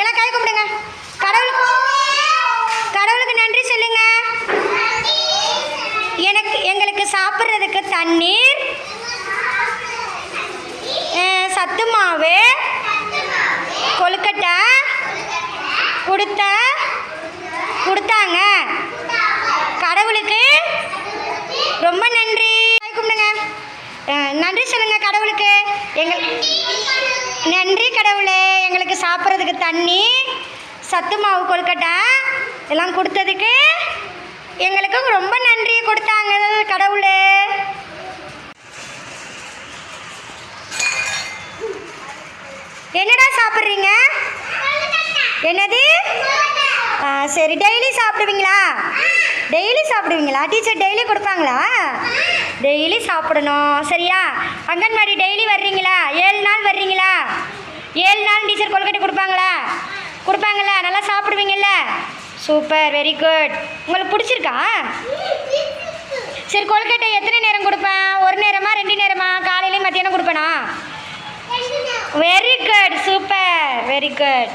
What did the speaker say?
எல்லாம் கை கும்பிடுங்க. கடவுளுக்கு நன்றி சொல்லுங்க. எங்களுக்கு சாப்பிட்றதுக்கு தண்ணீர், சத்து மாவு, கொழுக்கட்டை கொடுத்தாங்க. கடவுளுக்கு ரொம்ப நன்றி. கும்பிடுங்க. நன்றி சொல்லுங்க கடவுளுக்கு. நன்றி கடவுளே, எங்களுக்கு சாப்பிட்றதுக்கு தண்ணி, சத்து மாவு, கொழுக்கட்டை எல்லாம் கொடுத்ததுக்கு எங்களுக்கு ரொம்ப நன்றி கொடுத்தாங்க கடவுளே. என்னடா சாப்பிட்றீங்க? என்னது? சரி, டெய்லி சாப்பிடுவீங்களா? டீச்சர் டெய்லி கொடுப்பாங்களா? டெய்லி சாப்பிடணும் சரியா? அங்கன்வாடி டெய்லி வர்றீங்களா? 7 நாள் வர்றீங்களா? 7 நாள் டீச்சர் கொழுக்கட்டை கொடுப்பாங்களா? நல்லா சாப்பிடுவீங்கல்ல? Super, very good. உங்களுக்கு பிடிச்சிருக்கா? சரி, கொழுக்கட்டை எத்தனை நேரம் கொடுப்பேன்? 1 நேரமா 2 நேரமா? காலையிலையும் மத்தியானம் கொடுப்பேனா? Very good, super, very good.